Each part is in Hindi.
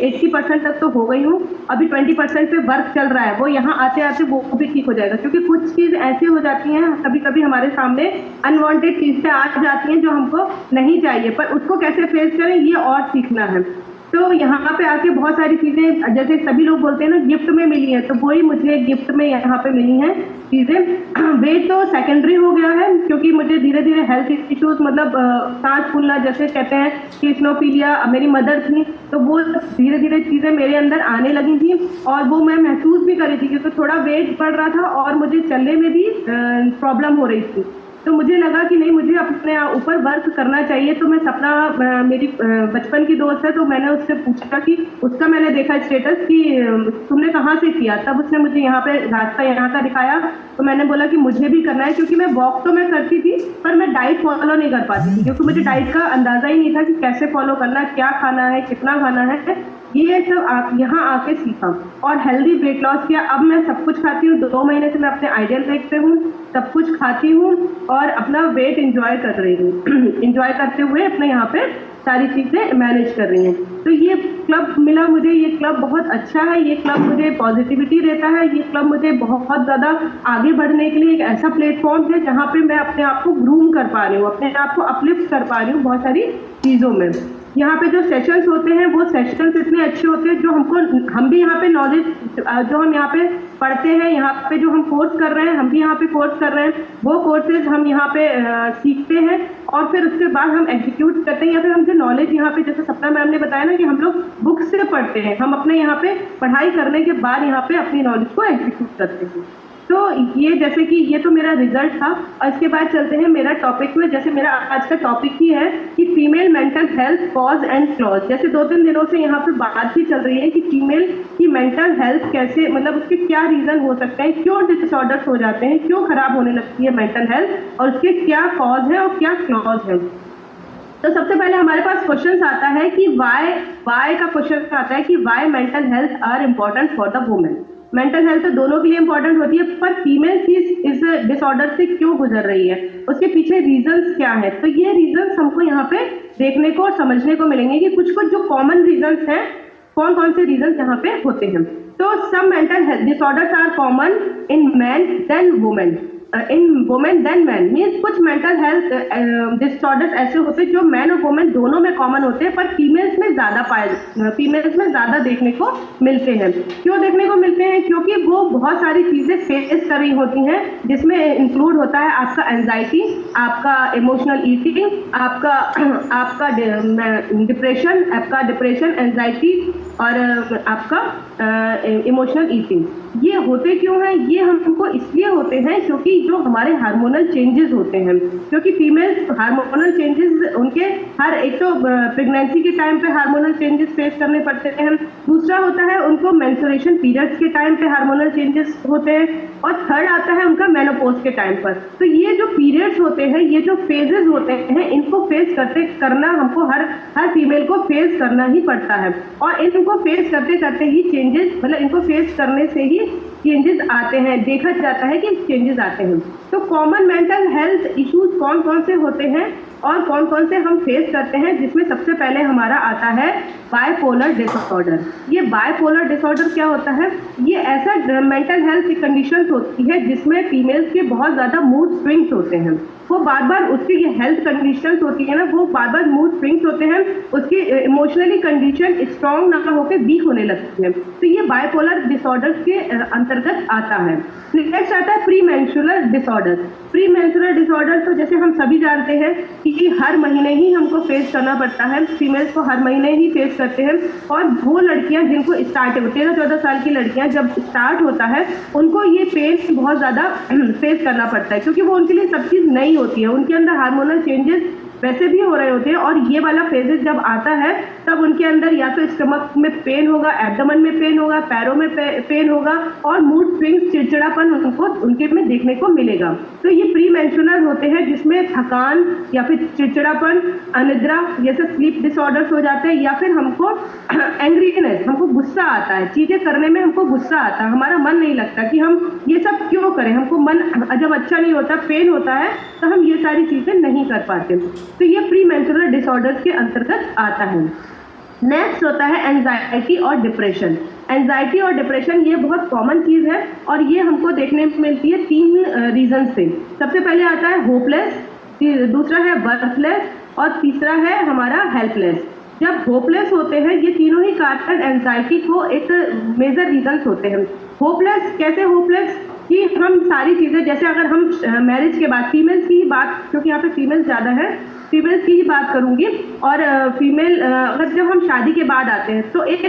80% तक तो हो गई हूँ, अभी 20% पे वर्क चल रहा है, वो यहाँ आते आते वो भी ठीक हो जाएगा। क्योंकि कुछ चीज़ ऐसी हो जाती हैं कभी कभी हमारे सामने, अनवांटेड चीज़ें आ जाती हैं जो हमको नहीं चाहिए, पर उसको कैसे फेस करें ये और सीखना है। तो यहाँ पे आके बहुत सारी चीज़ें, जैसे सभी लोग बोलते हैं ना गिफ्ट में मिली है, तो वही मुझे गिफ्ट में यहाँ पे मिली हैं चीज़ें। वेट तो सेकेंडरी हो गया है क्योंकि मुझे धीरे धीरे हेल्थ इश्यूज, मतलब सांस फूलना जैसे कहते हैं कि स्नोफीलिया, मेरी मदर थी, तो वो धीरे धीरे चीज़ें मेरे अंदर आने लगी थी और वो मैं महसूस भी कर रही थी क्योंकि थोड़ा वेट बढ़ रहा था और मुझे चलने में भी प्रॉब्लम हो रही थी। तो मुझे लगा कि नहीं, मुझे अपने ऊपर वर्क करना चाहिए। तो मैं सपना, मेरी बचपन की दोस्त है, तो मैंने उससे पूछा कि उसका मैंने देखा स्टेटस कि तुमने कहाँ से किया, तब उसने मुझे यहाँ पे रास्ता यहाँ का दिखाया। तो मैंने बोला कि मुझे भी करना है, क्योंकि मैं वॉक तो मैं करती थी पर मैं डाइट फॉलो नहीं कर पाती थी, क्योंकि मुझे डाइट का अंदाजा ही नहीं था कि कैसे फॉलो करना, क्या खाना है, कितना खाना है। ये सब यहाँ आके सीखा और हेल्दी वेट लॉस किया। अब मैं सब कुछ खाती हूँ, 2 महीने से मैं अपने आइडियल वेट पे हूँ, सब कुछ खाती हूँ और अपना वेट एंजॉय कर रही हूँ। एंजॉय करते हुए अपने यहाँ पे सारी चीज़ें मैनेज कर रही हूँ। तो ये क्लब मिला मुझे, ये क्लब बहुत अच्छा है, ये क्लब मुझे पॉजिटिविटी देता है, ये क्लब मुझे बहुत ज़्यादा आगे बढ़ने के लिए एक ऐसा प्लेटफॉर्म है जहाँ पे मैं अपने आप को ग्रूम कर पा रही हूँ, अपने आप को अपलिफ्ट कर पा रही हूँ बहुत सारी चीज़ों में। यहाँ पे जो सेशंस होते हैं वो सेशंस इतने अच्छे होते हैं जो हम भी यहाँ पे नॉलेज, जो हम यहाँ पे पढ़ते हैं, यहाँ पे जो हम कोर्स कर रहे हैं, हम भी यहाँ पे कोर्स कर रहे हैं, वो कोर्सेज हम यहाँ पे सीखते हैं और फिर उसके बाद हम एग्जीक्यूट करते हैं, या फिर हम जो नॉलेज यहाँ पे, जैसे सपना मैम ने बताया ना कि हम लोग बुक से पढ़ते हैं, हम अपने यहाँ पे पढ़ाई करने के बाद यहाँ पे अपनी नॉलेज को एग्जीक्यूट करते हैं। तो ये जैसे कि ये तो मेरा रिजल्ट था और इसके बाद चलते हैं मेरा टॉपिक में। जैसे मेरा आज का टॉपिक ही है कि female mental health cause and flaws. जैसे 2-3 दिनों से यहाँ पे बात भी चल रही है कि फीमेल की मेंटल हेल्थ कैसे, मतलब उसके क्या रीजन हो सकते हैं, क्यों डिसऑर्डर्स हो जाते हैं, क्यों खराब होने लगती है मेंटल हेल्थ और उसके क्या कॉज है और क्या फ्लॉज है। तो सबसे पहले हमारे पास क्वेश्चन आता है कि वाई का क्वेश्चन आता है कि why mental health are important for the women. Mental health तो दोनों के लिए इंपॉर्टेंट होती है, पर फीमेल की इस डिसऑर्डर से क्यों गुजर रही है, उसके पीछे रीजंस क्या है। तो ये रीजंस हमको यहाँ पे देखने को और समझने को मिलेंगे कि कुछ जो कॉमन रीजंस हैं, कौन कौन से रीजंस यहाँ पे होते हैं। तो some mental health disorders are common in man than women, in women than man. Means कुछ मेंटल हेल्थ डिसऑर्डर्स ऐसे होते हैं जो मैन और वुमेन दोनों में कॉमन होते हैं, पर फीमेल्स में ज़्यादा देखने को मिलते हैं। क्यों देखने को मिलते हैं? क्योंकि वो बहुत सारी चीज़ें फेस कर रही होती हैं, जिसमें इंक्लूड होता है आपका एंजाइटी, आपका इमोशनल ईटिंग, आपका डिप्रेशन, एंजाइटी और आपका इमोशनल ईटिंग। ये होते क्यों हैं? ये हमको इसलिए होते हैं क्योंकि जो हमारे हार्मोनल चेंजेस होते हैं, क्योंकि फीमेल्स हार्मोनल चेंजेस उनके हर एक तो प्रेगनेंसी के टाइम पे हार्मोनल चेंजेस फेस करने पड़ते हैं, दूसरा होता है उनको मेंस्ट्रुएशन पीरियड्स के टाइम पे हार्मोनल चेंजेस होते हैं, और थर्ड आता है उनका मेनोपॉज के टाइम पर। तो ये जो पीरियड्स होते हैं, ये जो फेजेस होते हैं, इनको फेस करना हमको हर फीमेल को फेस करना ही पड़ता है, और इनको फेस करते करते ही चेंजेस, मतलब इनको फेस करने से ही चेंजेस आते हैं, देखा जाता है कि चेंजेस आते हैं। तो कॉमन मेंटल हेल्थ इश्यूज कौन कौन से होते हैं और कौन कौन से हम फेस करते हैं, जिसमें सबसे पहले हमारा आता है बायपोलर डिसऑर्डर। ये बायपोलर डिसऑर्डर क्या होता है? ये ऐसा मेंटल हेल्थ कंडीशन होती है जिसमें फीमेल्स के बहुत ज़्यादा मूड स्विंग्स होते हैं। वो बार बार उसकी ये हेल्थ कंडीशंस होती है ना, वो बार बार मूड स्विंग्स होते हैं, उसकी इमोशनली कंडीशन स्ट्रॉन्ग ना होकर वीक होने लगती है। तो ये बायपोलर डिसऑर्डर के अंतर्गत आता है। नेक्स्ट आता है pre menstrual disorder. Pre menstrual disorder तो जैसे हम सभी जानते हैं कि हर महीने ही हमको फेस करना पड़ता है, फीमेल्स को हर महीने ही फेस करते हैं। और वो लड़कियां जिनको स्टार्ट 13-14 साल की लड़कियां जब स्टार्ट होता है, उनको ये पेन बहुत ज़्यादा फेस करना पड़ता है, क्योंकि वो उनके लिए सब चीज़ नई होती है, उनके अंदर हार्मोनल चेंजेस वैसे भी हो रहे होते हैं, और ये वाला फेजेस जब आता है तब उनके अंदर या तो स्टमक में पेन होगा, एब्डोमेन में पेन होगा, पैरों में पेन होगा, और मूड स्विंग्स, चिड़चिड़ापन उनके में देखने को मिलेगा। तो ये प्री मेंस्ट्रुअल होते हैं जिसमें थकान या फिर चिड़चिड़ापन, अनिद्रा जैसे स्लीप डिसऑर्डर्स हो जाते हैं, या फिर हमको एंग्रीनेस, हमको गुस्सा आता है, चीज़ें करने में हमको गुस्सा आता है, हमारा मन नहीं लगता कि हम ये सब क्यों करें, हमको मन जब अच्छा नहीं होता, पेन होता है, तो हम ये सारी चीज़ें नहीं कर पाते। तो ये प्री मेंस्ट्रुअल डिसऑर्डर्स के अंतर्गत आता है। नेक्स्ट होता है एंजाइटी और डिप्रेशन। एंजाइटी और डिप्रेशन ये बहुत कॉमन चीज़ है और ये हमको देखने में मिलती है 3 रीजन से। सबसे पहले आता है होपलेस, दूसरा है वर्थलेस और तीसरा है हमारा हेल्पलेस। जब होपलेस होते हैं, ये तीनों ही कारण एंजाइटी को एक मेजर रीजंस होते हैं। होपलेस कैसे होपलेस कि हम सारी चीज़ें, जैसे अगर हम मैरिज के बाद फीमेल्स की ही बात, क्योंकि यहाँ पे फीमेल्स ज़्यादा है, फीमेल्स की ही बात करूंगी। और फीमेल अगर जब हम शादी के बाद आते हैं तो एक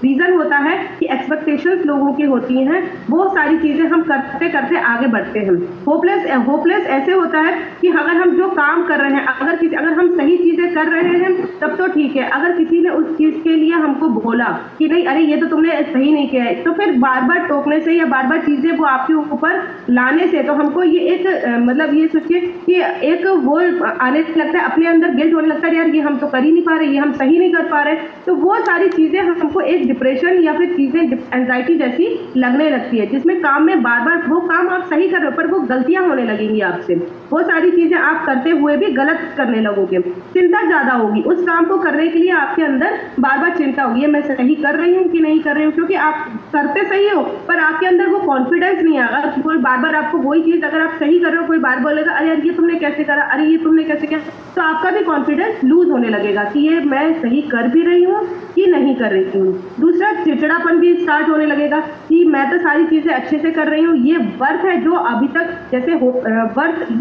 रीज़न होता है कि एक्सपेक्टेशंस लोगों की होती हैं, वो सारी चीज़ें हम करते करते आगे बढ़ते हैं। होपलेस ऐसे होता है कि अगर हम जो काम कर रहे हैं, अगर हम सही चीज़ें कर रहे हैं तब तो ठीक है, अगर किसी ने उस चीज़ के लिए हमको बोला कि नहीं अरे ये तो तुमने सही नहीं किया है, तो फिर बार बार टोकने से या बार बार चीज़ें वो आपके ऊपर लाने से, तो हमको ये एक मतलब ये सोचिए कि एक वो आने लगता है, अपने अंदर गिल्ट होने लगता है, यार ये हम तो कर ही नहीं पा रहे, ये हम सही नहीं कर पा रहे। तो वो सारी चीज़ें हमको एक डिप्रेशन या फिर चीज़ें एंजाइटी जैसी लगने लगती है, जिसमें काम में बार बार वो काम आप सही कर रहे हो पर वो गलतियां होने लगेंगी आपसे, वो सारी चीज़ें आप करते हुए भी गलत करने लगोगे। चिंता ज़्यादा होगी उस काम को करने के लिए, आपके अंदर बार बार चिंता होगी, मैं सही कर रही हूँ कि नहीं कर रही हूँ, क्योंकि आप करते सही हो पर आपके अंदर वो कॉन्फिडेंस नहीं आएगा। कोई बार बार आपको वही चीज़ अगर आप सही कर रहे हो, कोई बार बोलेगा अरे यार ये तुमने कैसे करा, अरे ये तुमने कैसे किया, तो आपका भी कॉन्फिडेंस लूज होने लगेगा कि ये मैं सही कर भी रही हूँ कि नहीं कर रही हूँ। दूसरा चिड़चिड़ापन भी स्टार्ट होने लगेगा कि मैं तो सारी चीज़ें अच्छे से कर रही हूँ, ये वर्थ है जो अभी तक जैसे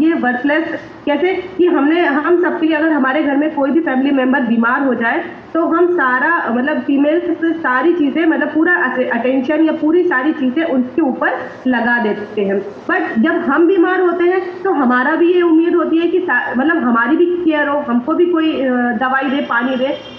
ये वर्थलेस कैसे कि हम सबके लिए, अगर हमारे घर में कोई भी फैमिली मेम्बर बीमार हो जाए तो हम सारा मतलब फीमेल्स सारी चीज़ें मतलब पूरा अटेंशन या पूरी सारी चीज़ें उनके ऊपर लगा देते हैं। बट जब हम बीमार होते हैं तो हमारा भी ये उम्मीद होती है कि मतलब हमारी भी केयर हो, हमको भी कोई दवाई दे, पानी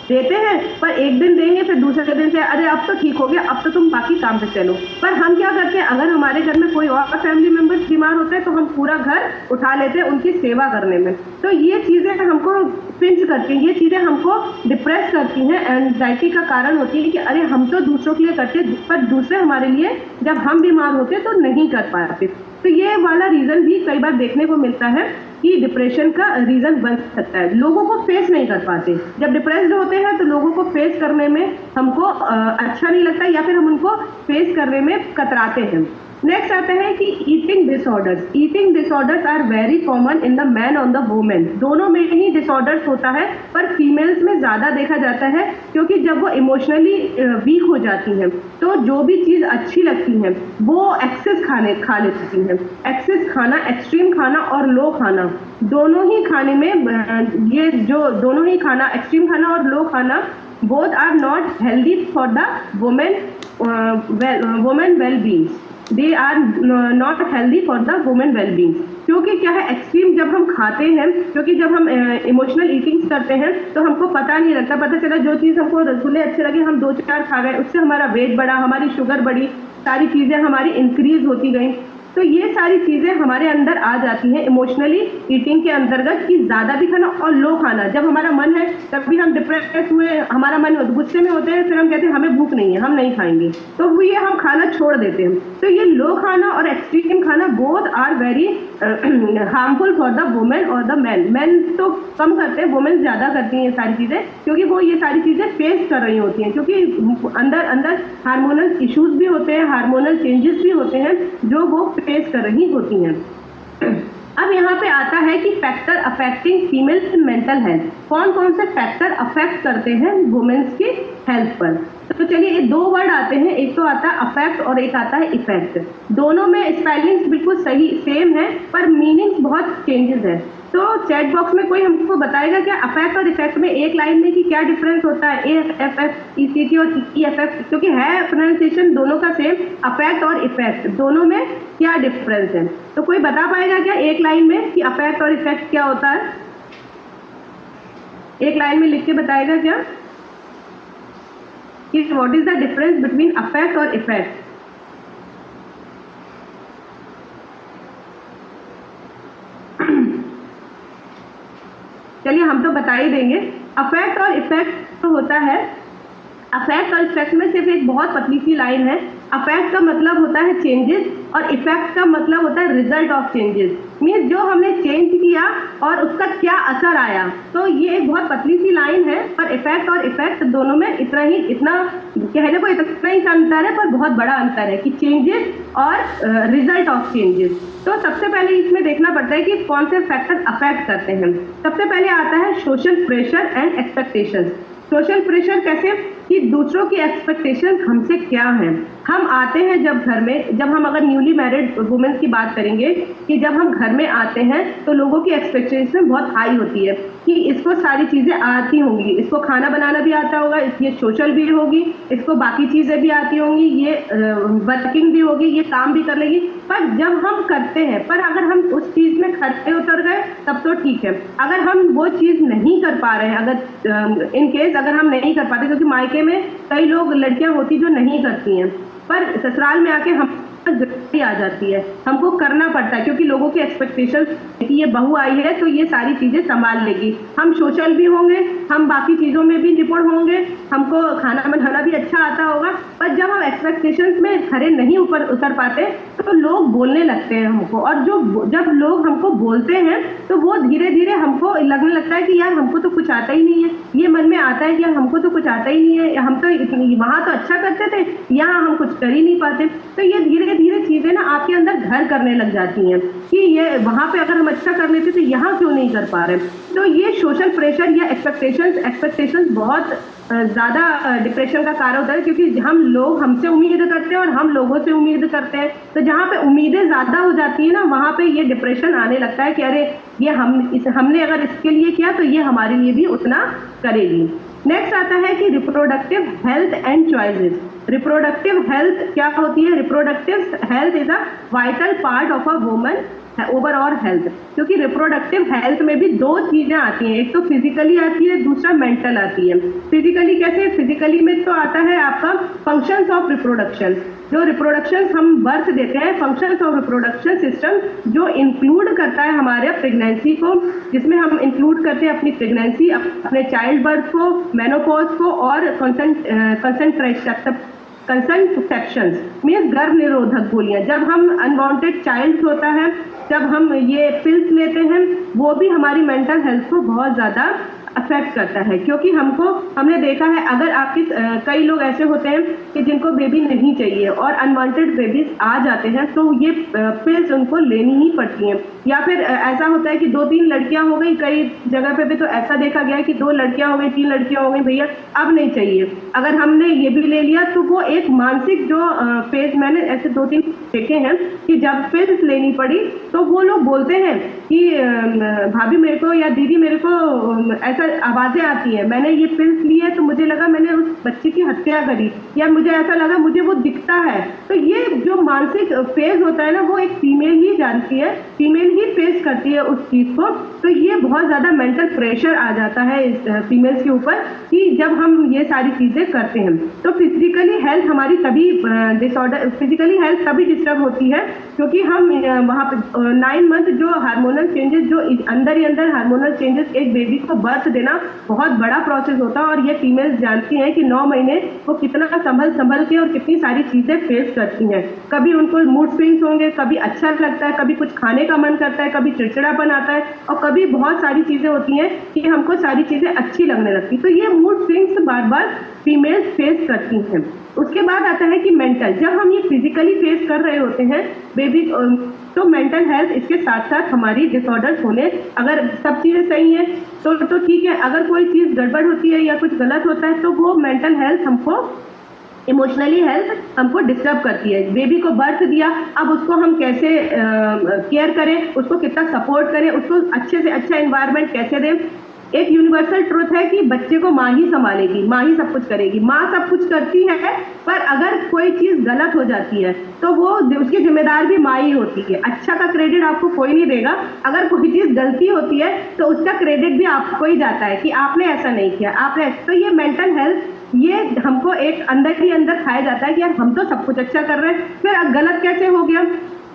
देते हैं, पर एक दिन देंगे फिर दूसरे दिन से अरे अब तो ठीक हो गया, अब तो तुम बाकी काम पे चलो। पर हम क्या करते हैं, अगर हमारे घर में कोई और फैमिली मेम्बर बीमार होता है तो हम पूरा घर उठा लेते हैं उनकी सेवा करने में। तो ये चीज़ें हमको पिंच करती हैं, ये चीज़ें हमको डिप्रेस करती हैं, एंजाइटी का कारण होती है कि अरे हम तो दूसरों के लिए करते पर दूसरे हमारे लिए जब हम बीमार होते तो नहीं कर पाते। तो ये वाला रीज़न भी कई बार देखने को मिलता है कि डिप्रेशन का रीज़न बन सकता है। लोगों को फेस नहीं कर पाते, जब डिप्रेस्ड होते हैं तो लोगों को फेस करने में हमको अच्छा नहीं लगता या फिर हम उनको फेस करने में कतराते हैं। नेक्स्ट आता है कि eating disorders. Eating disorders are very common in the man on the women. दोनों में ही डिसऑर्डर्स होता है पर फीमेल्स में ज़्यादा देखा जाता है, क्योंकि जब वो इमोशनली वीक हो जाती हैं तो जो भी चीज़ अच्छी लगती है वो एक्सेस खा लेती हैं। एक्सेस खाना, एक्सट्रीम खाना और लो खाना, दोनों ही खाने में ये जो दोनों ही खाना, एक्सट्रीम खाना और लो खाना, both are not healthy for the women well being. They are not healthy for the women well being. क्योंकि क्या है, एक्सट्रीम जब हम खाते हैं, क्योंकि जब हम इमोशनल ईटिंग्स करते हैं तो हमको पता नहीं लगता, पता चला जो चीज़ हमको रसगुल्ले अच्छे लगे हम 2-4 खा गए, उससे हमारा वेट बढ़ा, हमारी शुगर बढ़ी, सारी चीज़ें हमारी इंक्रीज होती गई। तो ये सारी चीज़ें हमारे अंदर आ जाती हैं इमोशनली ईटिंग के अंतर्गत कि ज़्यादा भी खाना और लो खाना। जब हमारा मन है तब भी हम डिप्रेस हुए, हमारा मन गुस्से में होते हैं, फिर हम कहते हैं हमें भूख नहीं है, हम नहीं खाएंगे, तो वो ये हम खाना छोड़ देते हैं। तो ये लो खाना और एक्सट्रीम खाना both are very harmful for the women और द मैन। मैन तो कम करते हैं, वुमेन ज़्यादा करती हैं ये सारी चीज़ें, क्योंकि वो ये सारी चीज़ें फेस कर रही होती हैं, क्योंकि अंदर हार्मोनल इश्यूज भी होते हैं, हार्मोनल चेंजेस भी होते हैं जो वो फेस कर रही होती हैं। अब यहाँ पे आता है कि factor affecting female mental health. कौन कौन से फैक्टर अफेक्ट करते हैं वुमेन्स की हेल्थ पर? तो चलिए ये 2 वर्ड आते हैं, एक तो आता है अफेक्ट और एक आता है इफेक्ट। दोनों में स्पेलिंग्स बिल्कुल सही सेम है पर मीनिंग्स बहुत चेंजेस है। तो चैट बॉक्स में कोई हमको बताएगा क्या अफेक्ट और इफेक्ट में एक लाइन में कि क्या डिफरेंस होता है, AFF ECT और EFF, क्योंकि है प्रोनाउंसिएशन दोनों का सेम, अफेक्ट और इफेक्ट दोनों में क्या डिफरेंस है? तो कोई बता पाएगा क्या एक लाइन में कि अफेक्ट और इफेक्ट क्या होता है? एक लाइन में लिख के बताएगा क्या कि what is the difference between affect और इफेक्ट? चलिए हम तो बता ही देंगे। अफेक्ट और इफेक्ट तो होता है, अफेक्ट और इफेक्ट में सिर्फ एक बहुत पतली सी लाइन है। अफेक्ट का मतलब होता है चेंजेस और इफेक्ट का मतलब होता है रिजल्ट ऑफ चेंजेस। मीन्स जो हमने चेंज किया और उसका क्या असर आया। तो ये एक बहुत पतली सी लाइन है, पर इफेक्ट और इफेक्ट दोनों में इतना कहने को इतना ही अंतर है, पर बहुत बड़ा अंतर है कि चेंजेस और रिजल्ट ऑफ चेंजेस। तो सबसे पहले इसमें देखना पड़ता है कि कौन से फैक्टर अफेक्ट करते हैं। सबसे पहले आता है social pressure and expectations. Social pressure कैसे कि दूसरों की एक्सपेक्टेशन हमसे क्या है। हम आते हैं जब घर में, जब हम अगर न्यूली मैरिड वुमेन की बात करेंगे कि जब हम घर में आते हैं तो लोगों की एक्सपेक्टेशन बहुत हाई होती है कि इसको सारी चीज़ें आती होंगी, इसको खाना बनाना भी आता होगा, ये सोशल भी होगी, इसको बाकी चीज़ें भी आती होंगी, ये वर्किंग भी होगी, ये काम भी कर लेगी। पर जब हम करते हैं, पर अगर हम उस चीज़ में खर्चे उतर गए तब तो ठीक है। अगर हम वो चीज़ नहीं कर पा रहे हैं, अगर इन केस अगर हम नहीं कर पाते, क्योंकि मायके में कई लोग लड़कियां होती जो नहीं करती हैं, पर ससुराल में आके हम जरूरी आ जाती है, हमको करना पड़ता है, क्योंकि लोगों की एक्सपेक्टेशन कि ये बहू आई है तो ये सारी चीजें संभाल लेगी। हम सोशल भी होंगे, हम बाकी चीजों में भी निपुण होंगे, हमको खाना बनाना भी अच्छा आता होगा, पर जब हम एक्सपेक्टेशंस में खरे नहीं ऊपर उतर पाते तो लोग बोलने लगते हैं हमको। और जब लोग हमको बोलते हैं तो वो धीरे धीरे हमको लगने लगता है कि यार हमको तो कुछ आता ही नहीं है। ये मन में आता है कि यार हमको तो कुछ आता ही नहीं है, हम तो वहां तो अच्छा करते थे, यहाँ हम कुछ कर ही नहीं पाते। तो ये धीरे धीरे चीजें ना आपके अंदर घर करने लग जाती हैं कि ये वहां पे अगर हम अच्छा कर लेते तो यहाँ क्यों नहीं कर पा रहे। तो ये सोशल प्रेशर या एक्सपेक्टेशंस बहुत ज़्यादा डिप्रेशन का कारण होता है, क्योंकि हम लोग हमसे उम्मीद करते हैं और हम लोगों से उम्मीद करते हैं। तो जहाँ पे उम्मीदें ज़्यादा हो जाती है ना, वहाँ पे ये डिप्रेशन आने लगता है कि अरे ये हमने अगर इसके लिए किया तो ये हमारे लिए भी उतना करेगी। नेक्स्ट आता है कि reproductive health and choices. Reproductive health क्या होती है? Reproductive health is a vital part of a woman overall health. क्योंकि रिप्रोडक्टिव हेल्थ में भी दो चीजें आती हैं, एक तो फिजिकली आती है, दूसरा मेंटल आती है। फिजिकली कैसे? फिजिकली में तो आता है आपका फंक्शंस ऑफ रिप्रोडक्शन। जो रिप्रोडक्शन हम बर्थ देते हैं, फंक्शंस ऑफ रिप्रोडक्शन सिस्टम जो इंक्लूड करता है हमारे प्रेगनेंसी को, जिसमें हम इंक्लूड करते हैं अपनी प्रेगनेंसी, अपने चाइल्ड बर्थ को, मेनोपॉज को और कंसेंट्रेप्शन मीन्स गर्भ निरोधक गोलियां। जब हम अनवांटेड चाइल्ड होता है, जब हम ये पिल्स लेते हैं, वो भी हमारी मेंटल हेल्थ को बहुत ज़्यादा अफेक्ट करता है। क्योंकि हमने देखा है, अगर आपके कई लोग ऐसे होते हैं कि जिनको बेबी नहीं चाहिए और अनवांटेड बेबीज आ जाते हैं, तो ये पिल्स उनको लेनी ही पड़ती हैं। या फिर ऐसा होता है कि 2-3 लड़कियां हो गई, कई जगह पे भी तो ऐसा देखा गया है कि 2 लड़कियां हो गई, 3 लड़कियां हो गई, भैया अब नहीं चाहिए। अगर हमने ये भी ले लिया तो वो एक मानसिक जो फेज, मैंने ऐसे 2-3 देखे हैं कि जब पिल्स लेनी पड़ी तो वो लोग बोलते हैं कि भाभी मेरे को या दीदी मेरे को ऐसा आवाजें आती हैं, मैंने ये पिल्स ली है तो मुझे लगा मैंने उस बच्चे की हत्या करी, या मुझे ऐसा लगा मुझे वो दिखता है। तो ये जो मानसिक फेज होता है ना, वो एक फीमेल ही जानती है, फीमेल ही फेस करती है उस चीज को। तो ये बहुत ज्यादा मेंटल प्रेशर आ जाता है इस फीमेल्स के ऊपर कि जब हम ये सारी चीजें करते हैं। तो फिजिकली हेल्थ हमारी तभी डिसऑर्डर, फिजिकली हेल्थ तभी डिस्टर्ब होती है क्योंकि हम वहाँ पे 9 मंथ जो हार्मोनल चेंजेस, जो अंदर ही अंदर हार्मोनल चेंजेस, एक बेबी को बर्थ देना बहुत बड़ा प्रोसेस होता है। और ये फीमेल्स जानती हैं कि 9 महीने वो कितना संभल के और कितनी सारी चीजें फेस करती हैं। कभी उनको मूड स्विंग्स होंगे, कभी अच्छा लगता है, कभी कुछ खाने का मन करता है, कभी चिड़चिड़ापन आता है, और कभी बहुत सारी चीजें होती हैं कि हमको सारी चीजें अच्छी लगने लगती। तो ये मूड स्विंग्स बार बार फीमेल्स फेस करती हैं। उसके बाद आता है कि मेंटल, जब हम ये फिजिकली फेस कर रहे होते हैं बेबी, तो मेंटल हेल्थ इसके साथ साथ हमारी डिसऑर्डर्स होने, अगर सब चीज़ें सही हैं तो ठीक है, अगर कोई चीज़ गड़बड़ होती है या कुछ गलत होता है तो वो मेंटल हेल्थ हमको, इमोशनली हेल्थ हमको डिस्टर्ब करती है। बेबी को बर्थ दिया, अब उसको हम कैसे केयर करें, उसको कितना सपोर्ट करें, उसको अच्छे से अच्छा एनवायरनमेंट कैसे दें। एक यूनिवर्सल ट्रुथ है कि बच्चे को माँ ही संभालेगी, माँ ही सब कुछ करेगी। माँ सब कुछ करती है, पर अगर कोई चीज़ गलत हो जाती है तो वो उसकी जिम्मेदार भी माँ ही होती है। अच्छा का क्रेडिट आपको कोई नहीं देगा, अगर कोई चीज़ गलती होती है तो उसका क्रेडिट भी आपको ही जाता है कि आपने ऐसा नहीं किया, आपने। तो ये मेंटल हेल्थ, ये हमको एक अंदर ही अंदर खाया जाता है कि यार हम तो सब कुछ अच्छा कर रहे हैं, फिर गलत कैसे हो गया।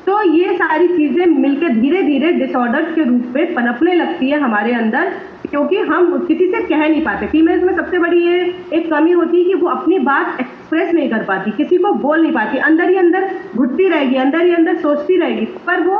तो ये सारी चीज़ें मिलकर धीरे धीरे डिसऑर्डर्स के रूप में पनपने लगती है हमारे अंदर, क्योंकि हम किसी से कह नहीं पाते। फीमेल्स में सबसे बड़ी ये एक कमी होती है कि वो अपनी बात एक्सप्रेस नहीं कर पाती, किसी को बोल नहीं पाती, अंदर ही अंदर घुटती रहेगी, अंदर ही अंदर सोचती रहेगी, पर वो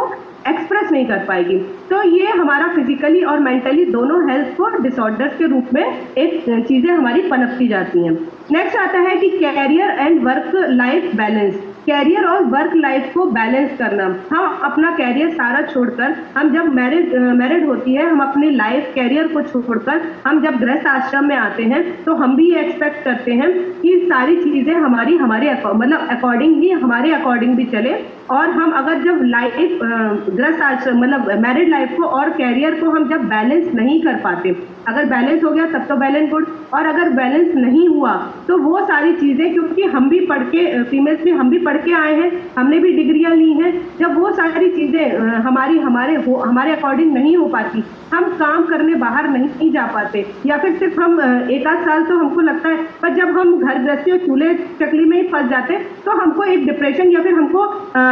एक्सप्रेस नहीं कर पाएगी। तो ये हमारा फिजिकली और मेंटली दोनों हेल्थ को डिसऑर्डर्स के रूप में एक चीज़ें हमारी पनपती जाती हैं। नेक्स्ट आता है कि career and work life balance. Career और वर्क लाइफ को बैलेंस करना, हम अपना कैरियर सारा छोड़कर, हम जब मैरिड होती है, हम अपनी लाइफ कैरियर को छोड़कर हम जब गृहस्थ आश्रम में आते हैं तो हम भी ये एक्सपेक्ट करते हैं कि सारी चीज़ें हमारे मतलब अकॉर्डिंगली हमारे अकॉर्डिंग भी चले। और हम अगर जब लाइफ गृहस्थ आश्रम मतलब मैरिड लाइफ को और कैरियर को हम जब बैलेंस नहीं कर पाते, अगर बैलेंस हो गया तब तो वेल एंड गुड, और अगर बैलेंस नहीं हुआ तो वो सारी चीज़ें, क्योंकि हम भी पढ़ के फीमेल्स भी हम भी पढ़ के आए हैं, हमने भी डिग्रियां ली हैं, जब वो सारी चीज़ें हमारे अकॉर्डिंग नहीं हो पाती, हम काम करने बाहर नहीं जा पाते, या फिर सिर्फ हम एक आध साल तो हमको लगता है, पर जब हम घर गृहस्थी और चूल्हे चकली में ही फंस जाते तो हमको एक डिप्रेशन या फिर हमको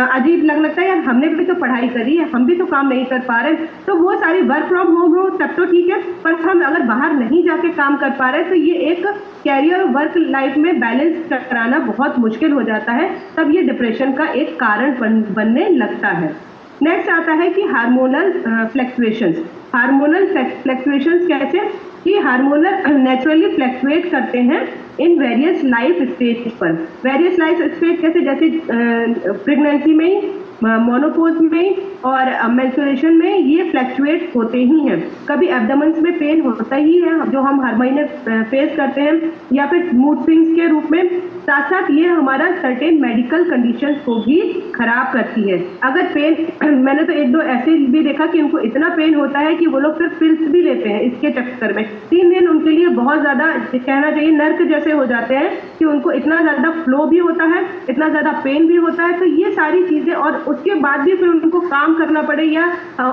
अजीब लगता है, यार हमने भी तो पढ़ाई करी है, हम भी तो काम नहीं कर पा रहे। तो वो सारी वर्क फ्रॉम होम हो तब तो ठीक है, पर हम अगर बाहर नहीं जाके काम कर पा रहे तो ये एक कैरियर और वर्क लाइफ में बैलेंस कराना बहुत मुश्किल हो जाता है, तब ये डिप्रेशन का एक कारण बनने लगता है। नेक्स्ट आता है कि हार्मोनल फ्लक्चुएशंस। हार्मोनल फ्लक्चुएशंस कैसे कि हार्मोनल नेचुरली फ्लक्चुएट करते हैं इन वेरियस लाइफ स्टेज पर। वेरियस लाइफ स्टेज कैसे, जैसे प्रेगनेंसी में, मोनोपोज में और मेंस्ट्रुएशन में ये फ्लक्चुएट होते ही हैं। कभी एब्डोमेन्स में पेन होता ही है जो हम हर महीने फेस करते हैं, या फिर मूड स्विंग्स के रूप में। साथ साथ ये हमारा सर्टेन मेडिकल कंडीशंस को भी खराब करती है। अगर पेन, मैंने तो एक दो ऐसे भी देखा कि उनको इतना पेन होता है कि वो लोग फिर पिल्स भी लेते हैं इसके चक्कर में। 3 दिन उनके लिए बहुत ज़्यादा, कहना चाहिए नर्क जैसे हो जाते हैं कि उनको इतना ज़्यादा फ्लो भी होता है, इतना ज़्यादा पेन भी होता है। तो ये सारी चीज़ें, और उसके बाद भी फिर उनको काम करना पड़े या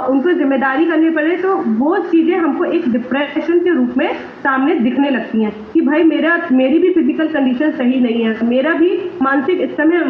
उनको जिम्मेदारी करनी पड़े, तो वो चीज़ें हमको एक डिप्रेशन के रूप में सामने दिखने लगती हैं कि भाई मेरी भी फिजिकल कंडीशन सही नहीं है, मेरा भी मानसिक इस समय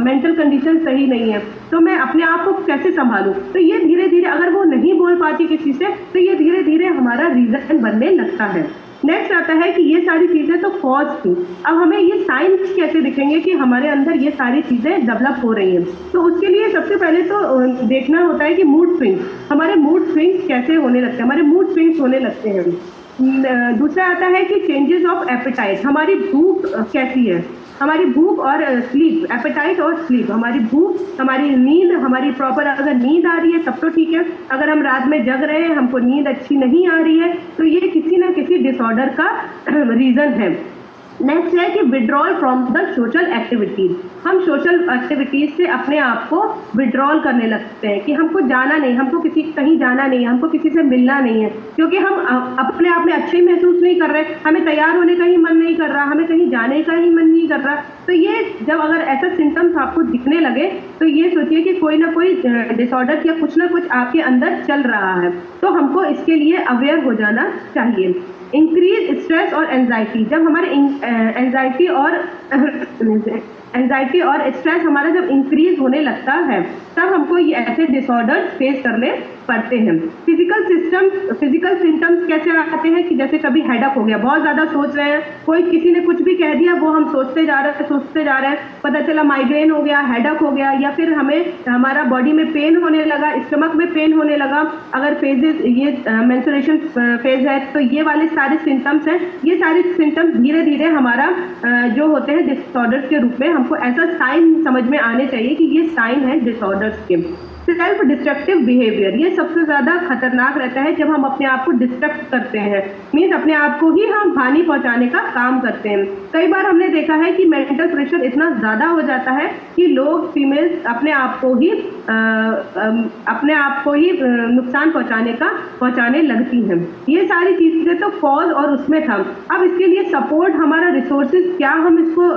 मेंटल कंडीशन सही नहीं है, तो मैं अपने आप को कैसे संभालूं। तो ये धीरे धीरे, अगर वो नहीं बोल पाती किसी से, तो ये धीरे धीरे हमारा रीजन बनने लगता है। नेक्स्ट आता है कि ये सारी चीज़ें तो कॉज थी, अब हमें ये साइंस कैसे दिखेंगे कि हमारे अंदर ये सारी चीज़ें डेवलप हो रही हैं। तो उसके लिए सबसे पहले तो देखना होता है कि मूड स्विंग्स, हमारे मूड स्विंग्स कैसे होने लगते हैं, हमारे मूड स्विंग्स होने लगते हैं। दूसरा आता है कि चेंजेस ऑफ एपेटाइट, हमारी भूख कैसी है, हमारी भूख और स्लीप, एपेटाइट और स्लीप, हमारी भूख, हमारी नींद, हमारी प्रॉपर अगर नींद आ रही है तब तो ठीक है, अगर हम रात में जग रहे हैं, हमको नींद अच्छी नहीं आ रही है, तो ये किसी ना किसी डिसऑर्डर का रीज़न है। नेक्स्ट है कि withdrawal from the social activities, हम सोशल एक्टिविटीज़ से अपने आप को विड्रॉल करने लगते हैं कि हमको जाना नहीं, हमको कहीं जाना नहीं है, हमको किसी से मिलना नहीं है, क्योंकि हम अपने आप में अच्छे महसूस नहीं कर रहे, हमें तैयार होने का ही मन नहीं कर रहा, हमें कहीं जाने का ही मन नहीं कर रहा। तो ये जब अगर ऐसा सिम्टम्स आपको दिखने लगे तो ये सोचिए कि कोई ना कोई डिसऑर्डर या कुछ ना कुछ आपके अंदर चल रहा है, तो हमको इसके लिए अवेयर हो जाना चाहिए। इंक्रीज स्ट्रेस और एंजाइटी, जब हमारे एंजाइटी और स्ट्रेस हमारा जब इंक्रीज होने लगता है तब हमको ये ऐसे डिसऑर्डर्स फेस करने पड़ते हैं। फिजिकल सिम्टम्स कैसे आते हैं कि जैसे कभी हेडअप हो गया, बहुत ज़्यादा सोच रहे हैं, कोई किसी ने कुछ भी कह दिया वो हम सोचते जा रहे हैं, पता चला माइग्रेन हो गया, हेडअप हो गया, या फिर हमारा बॉडी में पेन होने लगा, स्टमक में पेन होने लगा। अगर फेजेस ये मेंस्ट्रुएशन फेज है तो ये वाले सारे सिम्टम्स हैं। ये सारे सिम्टम्स धीरे धीरे हमारा जो होते हैं डिसऑर्डर्स के रूप में, हमको ऐसा साइन समझ में आने चाहिए कि ये साइन है डिसऑर्डर्स के। सेल्फ डिस्ट्रक्टिव बिहेवियर, ये सबसे ज़्यादा खतरनाक रहता है जब हम अपने आप को डिस्ट्रक्ट करते हैं, मीन्स अपने आप को ही हम हानि पहुंचाने का काम करते हैं। कई बार हमने देखा है कि मेंटल प्रेशर इतना ज़्यादा हो जाता है कि लोग फीमेल्स अपने आप को ही नुकसान पहुंचाने लगती हैं। ये सारी चीज़ें तो कॉज और उसमें था। अब इसके लिए सपोर्ट, हमारा रिसोर्सेज क्या, हम इसको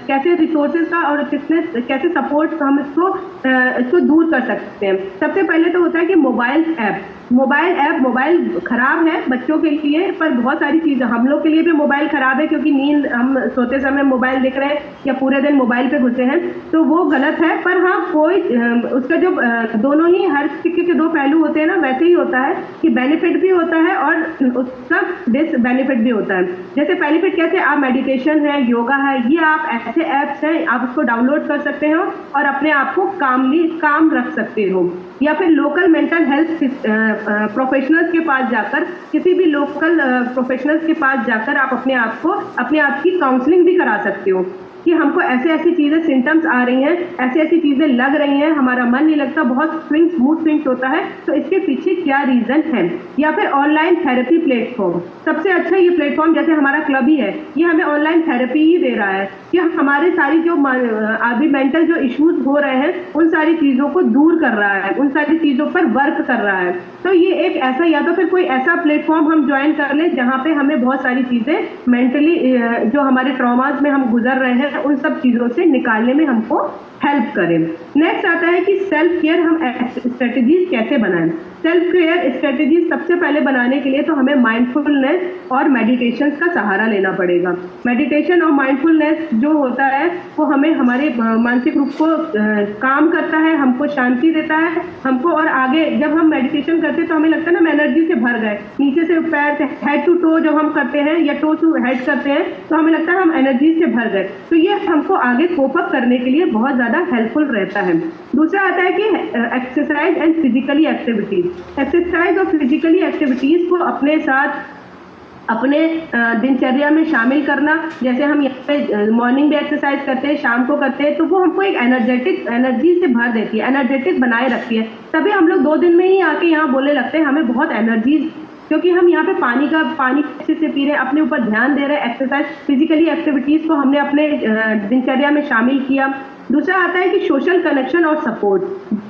कैसे रिसोर्सेज का और कैसे सपोर्ट हम इसको दूर कर सकते हैं। सबसे पहले तो होता है कि मोबाइल ऐप, मोबाइल खराब है बच्चों के लिए, पर बहुत सारी चीज़ें हम लोग के लिए भी मोबाइल खराब है, क्योंकि नींद हम सोते समय मोबाइल देख रहे हैं या पूरे दिन मोबाइल पे घुसे हैं, तो वो गलत है। पर हाँ, कोई उसका जो दोनों ही हर सिक्के के दो पहलू होते हैं ना, वैसे ही होता है कि बेनिफिट भी होता है और उसका डिसबेनिफिट भी होता है। जैसे बेनिफिट कैसे, आप मेडिटेशन है, योगा है, ये आप ऐसे ऐप्स हैं, आप उसको डाउनलोड कर सकते हो और अपने आप को काम रख सकते हो। या फिर लोकल मेंटल हेल्थ प्रोफेशनल्स के पास जाकर, किसी भी लोकल प्रोफेशनल्स के पास जाकर आप अपने आप की काउंसलिंग भी करा सकते हो कि हमको ऐसे ऐसी चीज़ें सिम्टम्स आ रही हैं, ऐसी ऐसी चीज़ें लग रही हैं, हमारा मन नहीं लगता, बहुत मूड स्विंग्स होता है, तो इसके पीछे क्या रीज़न है। या फिर ऑनलाइन थेरेपी प्लेटफॉर्म, सबसे अच्छा ये प्लेटफॉर्म जैसे हमारा क्लब ही है, ये हमें ऑनलाइन थेरेपी ही दे रहा है कि हमारे सारी जो अभी मेंटल जो इश्यूज हो रहे हैं, उन सारी चीज़ों को दूर कर रहा है, उन सारी चीज़ों पर वर्क कर रहा है। तो ये एक ऐसा, या तो फिर कोई ऐसा प्लेटफॉर्म हम ज्वाइन कर लें जहाँ पे हमें बहुत सारी चीज़ें मेंटली जो हमारे ट्रॉमाज में हम गुजर रहे हैं, उन सब चीज़ों से निकालने में हमको हेल्प करें। नेक्स्ट आता है कि सेल्फ केयर हम स्ट्रेटजीज कैसे बनाएं। सेल्फ केयर स्ट्रेटजीज सबसे पहले बनाने के लिए तो हमें माइंडफुलनेस और मेडिटेशन का सहारा लेना पड़ेगा। मेडिटेशन और माइंडफुलनेस जो होता है वो हमें हमारे मानसिक रूप को काम करता है, हमको शांति देता है हमको। और आगे जब हम मेडिटेशन करते हैं तो हमें लगता है ना, हम एनर्जी से भर गए, नीचे से पैर से हेड टू टो जब हम करते हैं या टो टू हेड करते हैं तो हमें लगता है हम एनर्जी से भर गए। तो ये हमको आगे कोप अप करने के लिए बहुत ज़्यादा हेल्पफुल रहता है। दूसरा आता है कि exercise and physically activities. Exercise और फिजिकली एक्टिविटीज को अपने साथ अपने दिनचर्या में शामिल करना। जैसे हम यहाँ पे मॉर्निंग में एक्सरसाइज करते हैं, शाम को करते हैं, तो वो हमको एक एनर्जी से भर देती है, एनर्जेटिक बनाए रखती है। तभी हम लोग 2 दिन में ही आके यहाँ बोलने लगते हैं हमें बहुत एनर्जी, क्योंकि हम यहाँ पे पानी अच्छे से पी रहे हैं, अपने ऊपर ध्यान दे रहे हैं, एक्सरसाइज फिजिकली एक्टिविटीज़ को हमने अपने दिनचर्या में शामिल किया। दूसरा आता है कि सोशल कनेक्शन और सपोर्ट,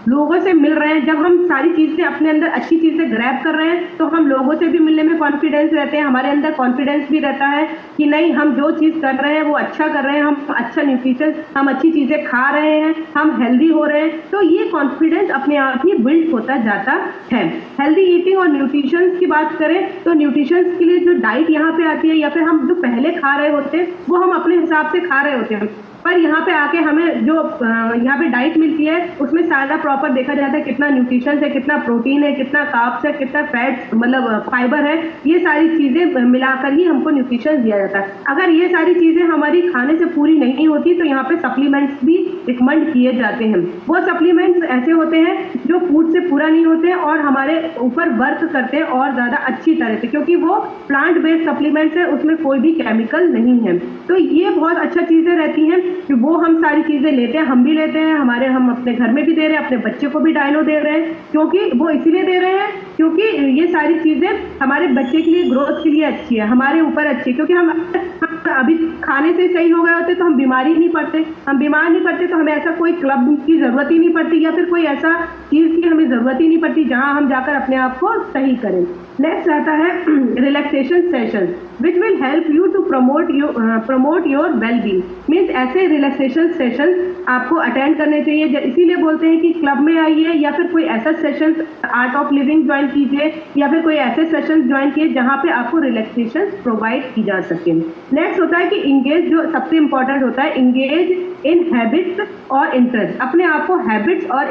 लोगों से मिल रहे हैं। जब हम सारी चीज़ें अपने अंदर अच्छी चीज़ें ग्रैब कर रहे हैं तो हम लोगों से भी मिलने में कॉन्फिडेंस रहते हैं, हमारे अंदर कॉन्फिडेंस भी रहता है कि नहीं, हम जो चीज़ कर रहे हैं वो अच्छा कर रहे हैं, हम अच्छा न्यूट्रिशन, हम अच्छी चीज़ें खा रहे हैं, हम हेल्दी हो रहे हैं। तो ये कॉन्फिडेंस अपने आप ही बिल्ड होता जाता है। हेल्दी ईटिंग और न्यूट्रिशन की बात करें तो न्यूट्रिशन के लिए जो डाइट यहाँ पे आती है, या फिर हम जो पहले खा रहे होते हैं वो हम अपने हिसाब से खा रहे होते हैं, पर यहाँ पे आके हमें जो यहाँ पे डाइट मिलती है उसमें सारा प्रॉपर देखा जाता है, कितना न्यूट्रिशन है, कितना प्रोटीन है, कितना कार्ब्स है, कितना फैट मतलब फाइबर है, ये सारी चीज़ें मिलाकर ही हमको न्यूट्रिशन दिया जाता है। अगर ये सारी चीज़ें हमारी खाने से पूरी नहीं होती तो यहाँ पे सप्लीमेंट्स भी रिकमेंड किए जाते हैं। वो सप्लीमेंट्स ऐसे होते हैं जो फूड से पूरा नहीं होते हैं और हमारे ऊपर वर्क करते हैं और ज़्यादा अच्छी तरह से, क्योंकि वो प्लांट बेस्ड सप्लीमेंट्स है, उसमें कोई भी केमिकल नहीं है। तो ये बहुत अच्छा चीज़ें रहती हैं कि वो हम सारी चीज़ें लेते हैं, हम भी लेते हैं, हम अपने घर में भी दे रहे हैं, अपने बच्चे को भी डायनो दे रहे हैं। क्योंकि वो इसीलिए दे रहे हैं क्योंकि ये सारी चीज़ें हमारे बच्चे के लिए, ग्रोथ के लिए अच्छी है, हमारे ऊपर अच्छी है। क्योंकि हम अभी खाने से सही हो गए होते तो हम बीमारी नहीं पड़ते, हम बीमार नहीं पड़ते तो हमें ऐसा कोई क्लब की ज़रूरत ही नहीं पड़ती, या फिर कोई ऐसा चीज़ की हमें ज़रूरत ही नहीं पड़ती जहाँ हम जाकर अपने आप को सही करें। नेक्स्ट आता है relaxation session which will help you to promote your well being. Means ऐसे रिलैक्सेशन सेशन आपको अटेंड करने चाहिए, इसीलिए बोलते हैं कि क्लब में आइए या फिर कोई ऐसा session art of living join कीजिए, या फिर कोई ऐसे सेशन ज्वाइन कीजिए जहाँ पे आपको रिलैक्सेशन प्रोवाइड की जा सके। नेक्स्ट होता है कि इंगेज, जो सबसे इंपॉर्टेंट होता है, इंगेज इन हैबिट्स और इंटरेस्ट। अपने आप को हैबिट्स और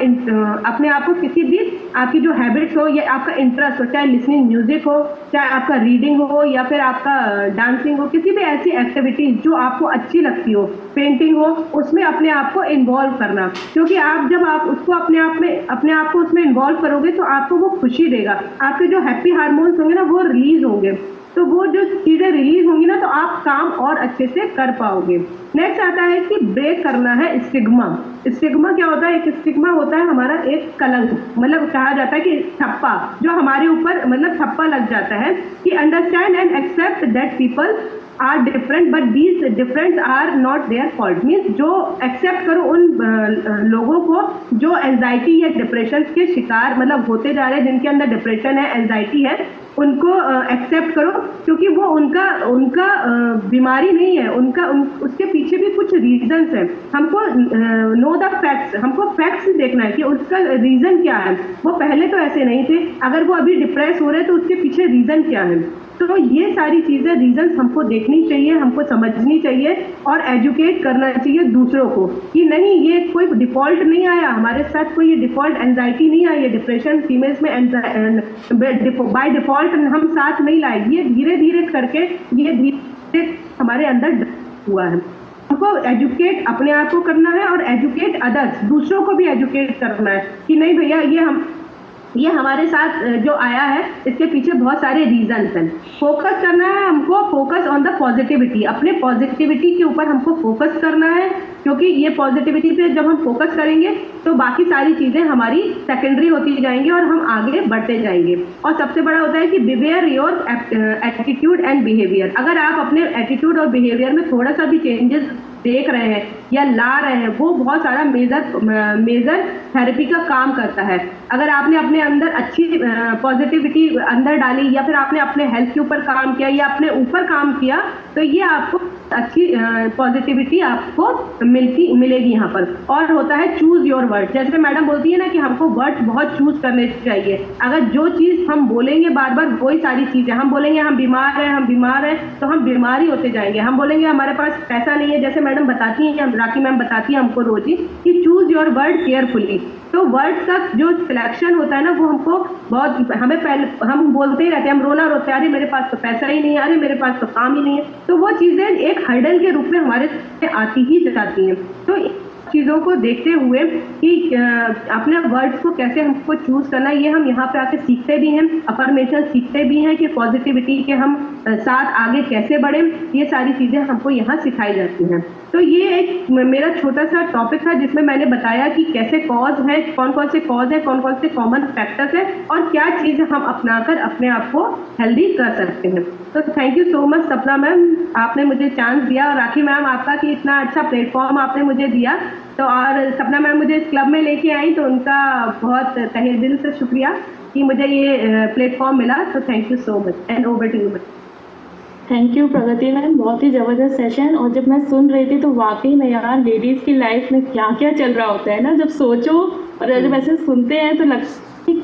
अपने आप को किसी भी आपकी जो हैबिट्स हो या आपका इंटरेस्ट हो, चाहे लिसनिंग म्यूजिक हो, चाहे आपका रीडिंग हो, या फिर आपका डांसिंग हो, किसी भी ऐसी एक्टिविटी जो आपको अच्छी लगती हो, पेंटिंग हो, उसमें अपने आप को इन्वॉल्व करना। क्योंकि आप जब आप उसको अपने आप को उसमें इन्वॉल्व करोगे तो आपको वो खुशी देगा, आपके जो हैप्पी हार्मोन्स होंगे ना वो रिलीज होंगे, तो वो जो चीज़ें रिलीज होंगी ना तो आप काम और अच्छे से कर पाओगे। नेक्स्ट आता है कि ब्रेक करना है स्टिग्मा। स्टिग्मा क्या होता है? एक स्टिग्मा होता है हमारा एक कलंक, मतलब कहा जाता है कि ठप्पा जो हमारे ऊपर मतलब ठप्पा लग जाता है कि understand and accept that people are different but these different are not their fault. Means जो एक्सेप्ट करो उन लोगों को जो एंजाइटी या डिप्रेशन के शिकार मतलब होते जा रहे हैं, जिनके अंदर डिप्रेशन है, एंजाइटी है, उनको एक्सेप्ट करो, क्योंकि वो उनका उनका बीमारी नहीं है, उसके पीछे भी कुछ रीजंस हैं। हमको नो द फैक्ट्स, हमको फैक्ट्स देखना है कि उसका रीजन क्या है। वो पहले तो ऐसे नहीं थे, अगर वो अभी डिप्रेस हो रहे हैं तो उसके पीछे रीजन क्या है। तो ये सारी चीज़ें रीजंस हमको देखनी चाहिए, हमको समझनी चाहिए और एजुकेट करना चाहिए दूसरों को कि नहीं, ये कोई डिफ़ॉल्ट नहीं आया हमारे साथ, कोई ये डिफ़ॉल्ट एंजाइटी नहीं आई है, डिप्रेशन फीमेल्स में बाय डिफ़ॉल्ट हम साथ नहीं लाए, ये धीरे धीरे करके ये धीरे हमारे अंदर हुआ है। हमको एजुकेट अपने आप को करना है और एजुकेट अदर्स, दूसरों को भी एजुकेट करना है कि नहीं भैया, ये हमारे साथ जो आया है इसके पीछे बहुत सारे रीजंस हैं। फोकस करना है हमको, फोकस ऑन द पॉजिटिविटी, अपने पॉजिटिविटी के ऊपर हमको फोकस करना है, क्योंकि ये पॉजिटिविटी पे जब हम फोकस करेंगे तो बाकी सारी चीज़ें हमारी सेकेंडरी होती जाएंगी और हम आगे बढ़ते जाएंगे। और सबसे बड़ा होता है कि beware your attitude and behaviour. अगर आप अपने एटीट्यूड और बिहेवियर में थोड़ा सा भी चेंजेस देख रहे हैं या ला रहे हैं, वो बहुत सारा मेजर थेरेपी का काम करता है। अगर आपने अपने अंदर अच्छी पॉजिटिविटी अंदर डाली, या फिर आपने अपने हेल्थ के ऊपर काम किया या अपने ऊपर काम किया, तो ये आपको अच्छी पॉजिटिविटी आपको मिलेगी यहाँ पर। और होता है चूज योर वर्ड, जैसे मैडम बोलती है ना कि हमको वर्ड बहुत चूज करने चाहिए। अगर जो चीज़ हम बोलेंगे बार बार वही सारी चीज़ें, हम बोलेंगे हम बीमार हैं तो हम बीमार ही होते जाएंगे। हम बोलेंगे हमारे पास पैसा नहीं है, जैसे मैडम बताती हैं, राखी मैम बताती है हमको रोज ही कि चूज योर वर्ड केयरफुली। तो वर्ड्स का जो सिलेक्शन होता है ना, वो हमको बहुत, हमें पहले हम बोलते ही रहते हैं, हम रोना रोते हैं, अरे मेरे पास तो पैसा ही नहीं है, अरे मेरे पास तो काम ही नहीं है। तो वो चीज़ें एक हर्डल के रूप में हमारे आती ही जाती हैं। तो चीज़ों को देखते हुए कि अपने वर्ड्स को कैसे हमको चूज करना है, ये हम यहाँ पे आके सीखते भी हैं, अफर्मेशन सीखते भी हैं कि पॉजिटिविटी के हम साथ आगे कैसे बढ़ें। ये सारी चीज़ें हमको यहाँ सिखाई जाती हैं। तो ये एक मेरा छोटा सा टॉपिक था जिसमें मैंने बताया कि कैसे कॉज है, कौन कौन से कॉज है, कौन कौन से कॉमन फैक्टर्स है और क्या चीज़ हम अपनाकर अपने आप को हेल्दी कर सकते हैं। तो थैंक यू सो मच सपना मैम, आपने मुझे चांस दिया, और राखी मैम आपका कि इतना अच्छा प्लेटफॉर्म आपने मुझे दिया। तो और सपना मैम मुझे इस क्लब में लेके आई, तो उनका बहुत तहे दिल से शुक्रिया कि मुझे ये प्लेटफॉर्म मिला। तो thank you so much and over to you. Thank you Pragati ma'am, बहुत ही ज़बरदस्त सेशन। और जब मैं सुन रही थी तो वाकई में यार लेडीज़ की लाइफ में क्या क्या चल रहा होता है ना, जब सोचो और जब ऐसे सुनते हैं तो लगता है